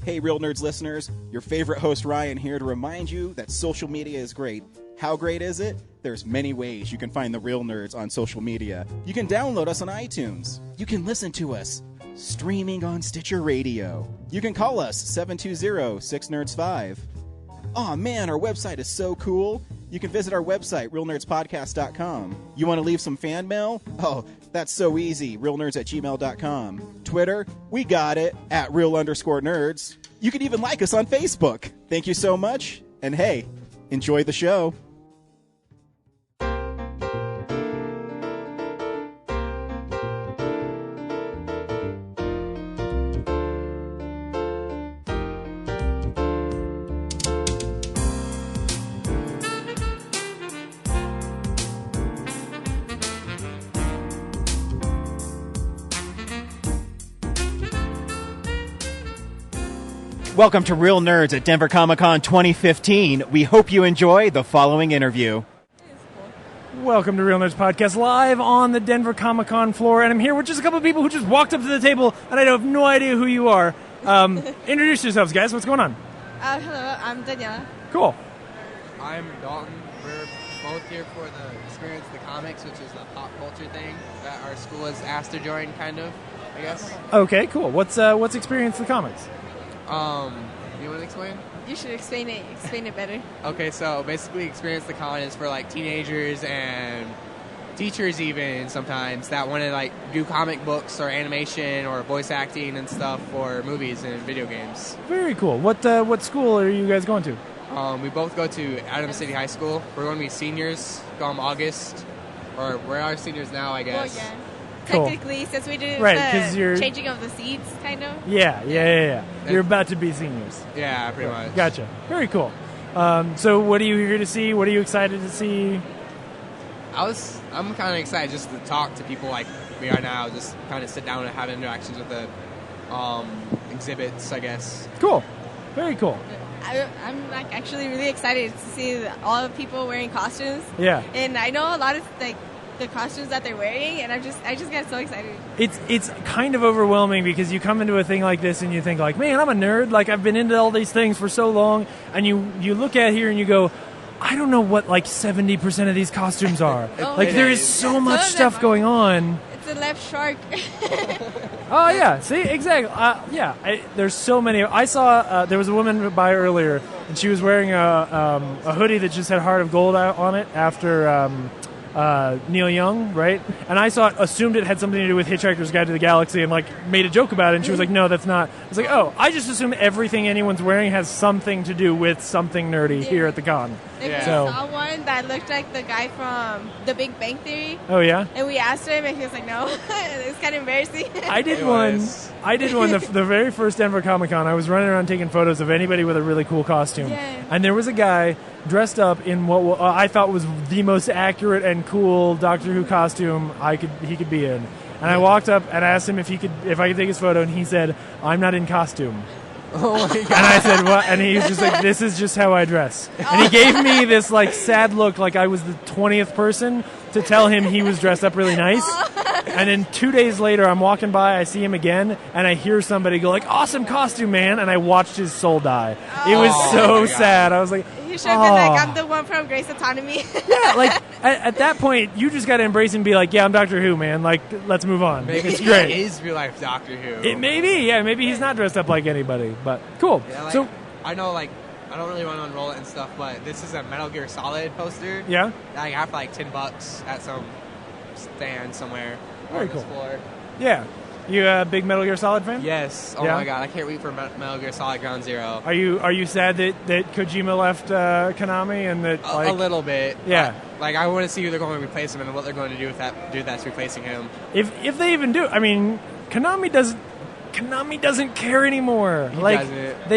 Hey, Real Nerds listeners, your favorite host Ryan here to remind you that social media is great. How great is it? There's many ways you can find the Real Nerds on social media. You can download us on iTunes. You can listen to us streaming on Stitcher Radio. You can call us 720-6nerds5. Aw man, our website is so cool. You can visit our website, realnerdspodcast.com. You want to leave some fan mail? Oh, that's so easy, realnerds@gmail.com. Twitter, we got it, @real_nerds. You can even like us on Facebook. Thank you so much, and hey, enjoy the show. Welcome to Real Nerds at Denver Comic Con 2015. We hope you enjoy the following interview. Welcome to Real Nerds Podcast, live on the Denver Comic Con floor, and I'm here with just a couple of people who just walked up to the table, and I have no idea who you are. Introduce yourselves, guys. What's going on? Hello, I'm Daniela. Cool. I'm Dalton. We're both here for the Experience the Comics, which is a pop culture thing that our school has asked to join, kind of, I guess. Okay, cool. What's Experience the Comics? You want to explain? You should explain it better. Okay, so basically Experience the Con is for like teenagers and teachers even sometimes that want to like do comic books or animation or voice acting and stuff for movies and video games. Very cool. What school are you guys going to? We both go to Adams City High School. We're going to be seniors come August, or we are seniors now, I guess. Well, yeah. Cool. Technically, since we did Right, 'cause the you're- changing of the seats, kind of. Yeah. You're about to be seniors. Yeah, pretty much. Gotcha. Very cool. So what are you here to see? What are you excited to see? I'm kind of excited just to talk to people like we are now, just kind of sit down and have interactions with the exhibits, I guess. Cool. Very cool. I'm like actually really excited to see all the people wearing costumes. Yeah. And I know a lot of like the costumes that they're wearing, and I just got so excited. It's kind of overwhelming because you come into a thing like this and you think like, man, I'm a nerd. Like I've been into all these things for so long, and you look at here and you go, I don't know what like 70% of these costumes are. Like there is so much stuff going on. It's a left shark. Oh yeah, see exactly. There's so many. I saw there was a woman by earlier, and she was wearing a hoodie that just had Heart of Gold on it after. Neil Young, right? And I assumed it had something to do with Hitchhiker's Guide to the Galaxy and like made a joke about it, and she was like, no, that's not. I was like, oh, I just assume everything anyone's wearing has something to do with something nerdy here at the con. We saw one that looked like the guy from The Big Bang Theory. Oh yeah? And we asked him, and he was like, no. It was kind of embarrassing. I did one the very first Denver Comic Con. I was running around taking photos of anybody with a really cool costume. Yeah. And there was a guy dressed up in what I thought was the most accurate and cool Doctor Who costume he could be in. And I walked up and asked him if I could take his photo, and he said, I'm not in costume. Oh my God. And I said, what? And he was just like, this is just how I dress. And he gave me this like sad look like I was the 20th person to tell him he was dressed up really nice. And then 2 days later, I'm walking by, I see him again, and I hear somebody go like, awesome costume, man. And I watched his soul die. It was so sad. I was like, You should have been like, I'm the one from Grace Autonomy. yeah, like at that point, you just got to embrace and be like, yeah, I'm Doctor Who, man. Like, let's move on. Maybe It's great. He is real life Doctor Who. It may be, yeah. Maybe he's not dressed up like anybody, but cool. Yeah, like, So, I know, like, I don't really want to unroll it and stuff, but this is a Metal Gear Solid poster. yeah. I got for like $10 at some stand somewhere Very on this cool. floor. Yeah. You a big Metal Gear Solid fan? Yes. Oh Yeah? my God, I can't wait for Metal Gear Solid Ground Zero. Are you sad that Kojima left Konami and that like A little bit. Yeah. Like I want to see who they're going to replace him and what they're going to do with that's replacing him. if they even do, I mean, Konami doesn't care anymore. He like doesn't.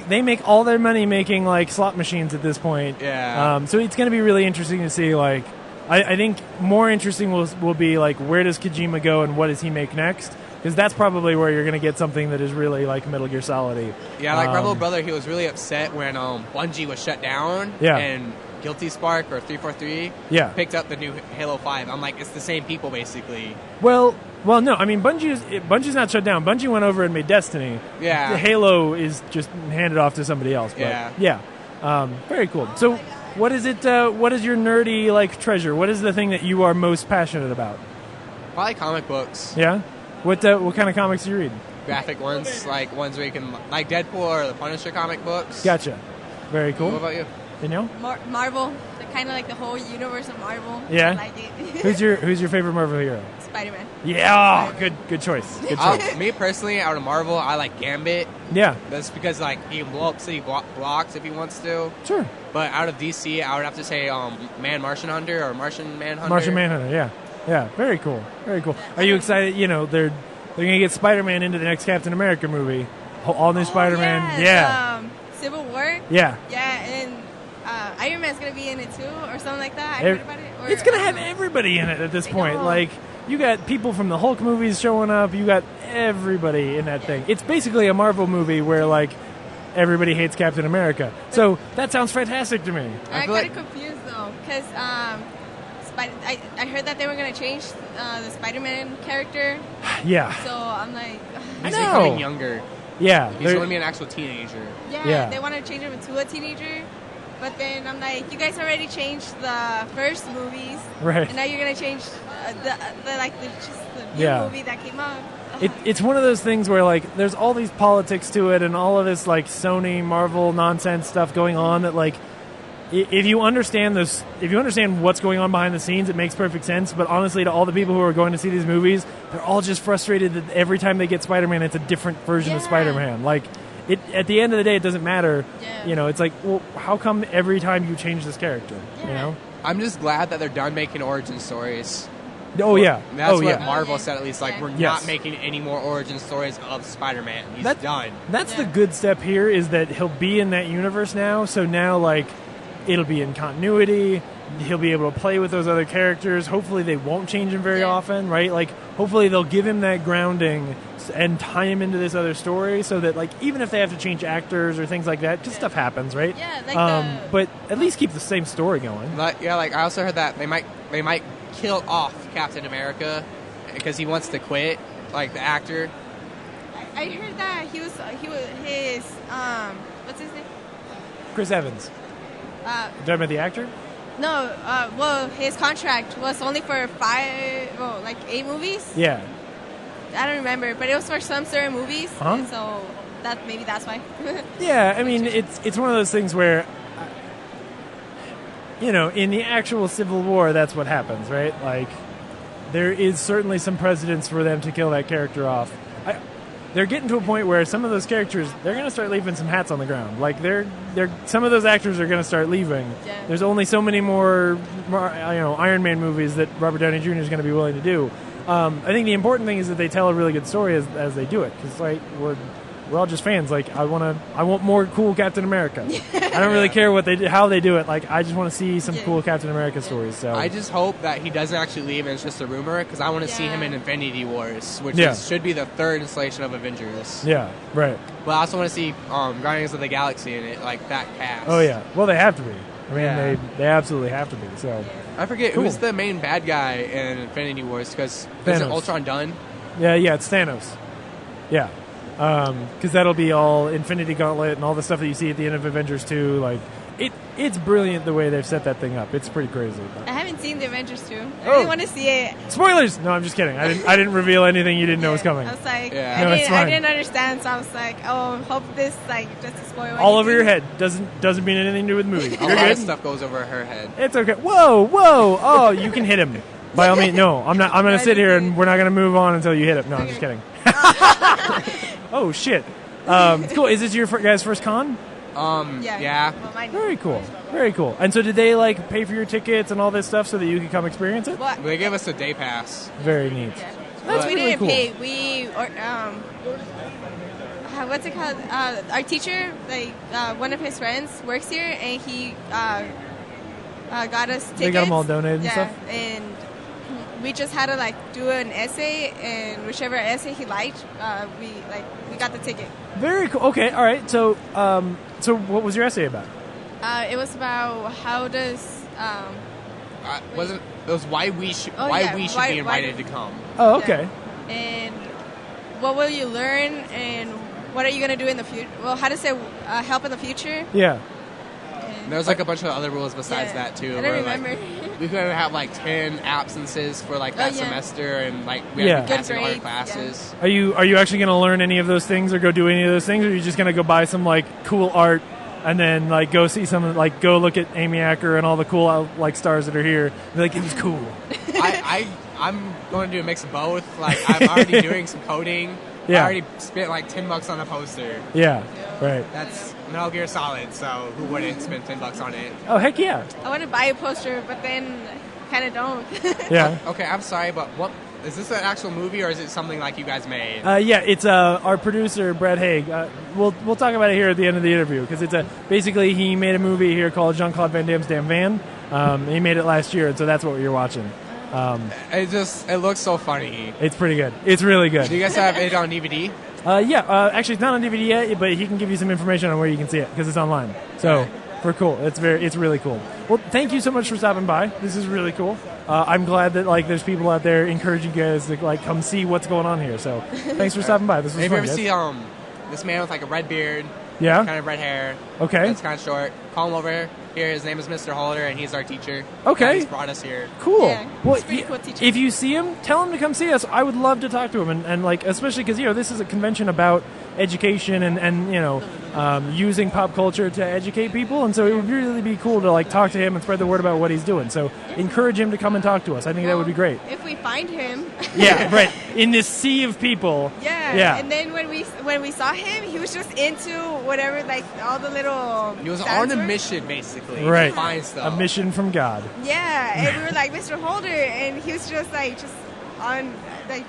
they make all their money making like slot machines at this point. Yeah. So it's going to be really interesting to see. Like, I think more interesting will be like where does Kojima go and what does he make next? Because that's probably where you're going to get something that is really like Metal Gear Solid-y. Yeah, like Rebel Brother, he was really upset when Bungie was shut down. Yeah. And Guilty Spark or 343 Yeah. picked up the new Halo 5. I'm like, it's the same people basically. Well, Well, no, I mean Bungie's not shut down. Bungie went over and made Destiny. Yeah. The Halo is just handed off to somebody else. But Yeah. very cool. So, what is it? What is your nerdy treasure? What is the thing that you are most passionate about? Probably comic books. Yeah. What kind of comics do you read? Graphic ones, like ones where you can, like Deadpool or the Punisher comic books. Gotcha. Very cool. What about you? Danielle? Marvel, kind of like the whole universe of Marvel. Yeah? I like it. Who's your favorite Marvel hero? Spider-Man. Yeah, good choice. Good choice. Me personally, out of Marvel, I like Gambit. Yeah, That's because he can blow up city blocks if he wants to. sure. But out of DC, I would have to say Martian Hunter or Martian Manhunter. Martian Manhunter. Yeah. Very cool. Very cool. Are you excited? They're gonna get Spider-Man into the next Captain America movie. All new Spider-Man. Yeah. Civil War. Yeah. Yeah, and Iron Man's gonna be in it too, or something like that. I heard about it. Or, It's gonna have everybody in it at this point. know. Like, you got people from the Hulk movies showing up. You got everybody in that thing. It's basically a Marvel movie where everybody hates Captain America. So that sounds fantastic to me. I feel got like- confused though, because I heard that they were gonna change the Spider-Man character, Yeah. so I'm like, He's I know. becoming younger. Yeah. He's they're- going to be an actual teenager. Yeah. they want to change him into a teenager. But then I'm like, you guys already changed the first movies, Right. and now you're gonna change the new Yeah. movie that came out. It's one of those things where there's all these politics to it and all of this Sony Marvel nonsense stuff going on that if you understand this, if you understand what's going on behind the scenes, it makes perfect sense. But honestly, to all the people who are going to see these movies, they're all just frustrated that every time they get Spider-Man, it's a different version of Yeah. Spider-Man. At the end of the day, it doesn't matter. Yeah. It's well, how come every time you change this character? Yeah. I'm just glad that they're done making origin stories. Oh yeah. That's oh what yeah. Marvel Yeah. said, at least. Yeah. We're Yes. not making any more origin stories of Spider-Man. He's done. That's the Yeah. good step here, is that he'll be in that universe now. So now, it'll be in continuity. He'll be able to play with those other characters. Hopefully, they won't change him very Yeah. often, right? Hopefully, they'll give him that grounding and tie him into this other story, so that, even if they have to change actors or things like that, because stuff happens, right? Yeah, but at least keep the same story going. I also heard that they might kill off Captain America because he wants to quit, the actor. I heard that he was his what's his name? Chris Evans. Uh, You talking about the actor? no, well, his contract was only for 8 movies. Yeah. I don't remember, but it was for some certain movies, Uh-huh. and so maybe that's why. Yeah, I mean, it's one of those things where, in the actual Civil War, that's what happens, right? There is certainly some precedence for them to kill that character off. They're getting to a point where some of those characters, they're going to start leaving some hats on the ground. Some of those actors are going to start leaving. Yeah. There's only so many more, Iron Man movies that Robert Downey Jr. is going to be willing to do. I think the important thing is that they tell a really good story as they do it, because we're all just fans. I want more cool Captain America. I don't really care how they do it. I just want to see some cool Captain America stories. So I just hope that he doesn't actually leave and it's just a rumor, because I want to see him in Infinity Wars, which should be the third installation of Avengers. yeah, right. But I also want to see Guardians of the Galaxy in it, that cast. Oh yeah. Well, they have to be. I mean, Yeah. they absolutely have to be. So I forget Cool. who's the main bad guy in Infinity Wars, because isn't Thanos. Ultron done? yeah, it's Thanos. Yeah, because that'll be all Infinity Gauntlet and all the stuff that you see at the end of Avengers 2. It's brilliant the way they've set that thing up. It's pretty crazy. I haven't seen the Avengers 2. I Oh. really want to see it. Spoilers! No, I'm just kidding. I didn't reveal anything you didn't know was coming. I was like, Yeah. No, it's I fine. didn't understand, so I was like, oh, hope this just a spoiler. All over your head doesn't mean anything to do with the movie. A You're lot good. of stuff goes over her head. It's okay. Whoa! Oh, you can hit him. By all means, no. I'm not. I'm gonna sit here and we're not gonna move on until you hit him. No, I'm just kidding. Oh shit. Cool. Is this your guys' first con? Yeah. Well, mine- Very cool. Very cool. And so, did they pay for your tickets and all this stuff so that you could come experience it? What? They gave us a day pass. Very neat. Yeah. That's we really didn't cool. pay. What's it called? Our teacher, one of his friends, works here, and he got us tickets. They got them all donated and yeah, stuff? and we just had to do an essay, and whichever essay he liked, we got the ticket. Very cool. Okay. All right. So, so what was your essay about? It was about how does It was why we should Oh, yeah. be Why invited do- to come. Oh, okay. and what will you learn, and what are you going to do in the future? Well, how does it help in the future? Yeah. And There's like a bunch of other rules besides yeah, that too. I don't where, remember. Like, we could have like 10 absences for like that Oh, yeah. semester, and like we Yeah. have to be passing Good all our grades, classes. Are you actually going to learn any of those things or go do any of those things, or are you just going to go buy some like cool art and then like go see some, like go look at Amy Acker and all the cool like stars that are here and be like, it was cool? I'm going to do a mix of both. Like I'm already doing some coding. Yeah. I already spent like $10 on a poster. Yeah, right. That's Metal Gear Solid, so who wouldn't spend $10 on it? Oh, heck yeah. I want to buy a poster, but then kind of don't. Yeah. Okay, I'm sorry, but what is this, an actual movie, or is it something like you guys made? Yeah, it's our producer Brett Haig. We'll talk about it here at the end of the interview because it's basically he made a movie here called Jean-Claude Van Damme's Damn Van. He made it last year, and so that's what you're watching. It looks so funny. It's pretty good. It's really Do good. you guys have it on DVD? Actually, it's not on DVD yet, but he can give you some information on where you can see it because it's online. So, for cool, it's really cool. Well, thank you so much for stopping by. This is really cool. I'm glad that like there's people out there encouraging you guys to like come see what's going on here. So, thanks for stopping by. This was Have you fun. ever guys. see this man with like a red beard, Yeah. kind of red hair? Okay. It's kind of short. Call him over here. His name is Mr. Holder, and he's our teacher. Okay. He's brought us here. Cool. Yeah, Well, he's pretty cool teacher. if you see him, tell him to come see us. I would love to talk to him, and like especially because this is a convention about education and using pop culture to educate people, and so it would really be cool to like talk to him and spread the word about what he's doing. So encourage him to come and talk to us. I think that would be great. If we find him. Yeah, right. In this sea of people. Yeah. Yeah. And then when we saw him, he was just into whatever, like all the little. He was sounds on a were. mission, basically. Right. To find stuff. A mission from God. Yeah, and we were like Mr. Holder, and he was just on like.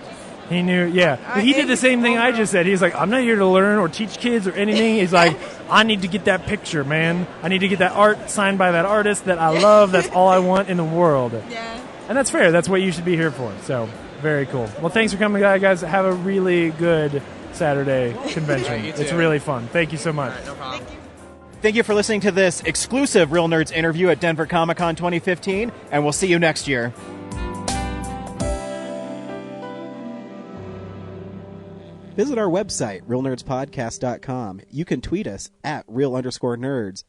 He knew, yeah. He did the same thing I just said. He's like, I'm not here to learn or teach kids or anything. He's like, I need to get that picture, man. I need to get that art signed by that artist that I love. That's all I want in the world. Yeah. And that's fair. That's what you should be here for. So, very cool. Well, thanks for coming, guys. Have a really good Saturday convention. You too. It's really fun. Thank you so much. All right, no problem. Thank you. Thank you for listening to this exclusive Real Nerds interview at Denver Comic Con 2015, and we'll see you next year. Visit our website, realnerdspodcast.com. You can tweet us at real_nerds.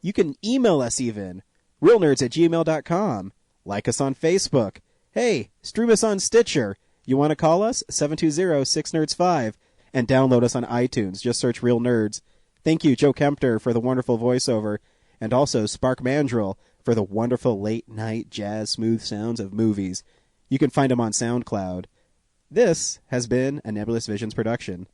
You can email us even, realnerds@gmail.com. Like us on Facebook. Hey, stream us on Stitcher. You want to call us? 720-6nerds5. And download us on iTunes. Just search Real Nerds. Thank you, Joe Kempter, for the wonderful voiceover. And also Spark Mandrill for the wonderful late-night jazz smooth sounds of movies. You can find him on SoundCloud. This has been a Nebulous Visions production.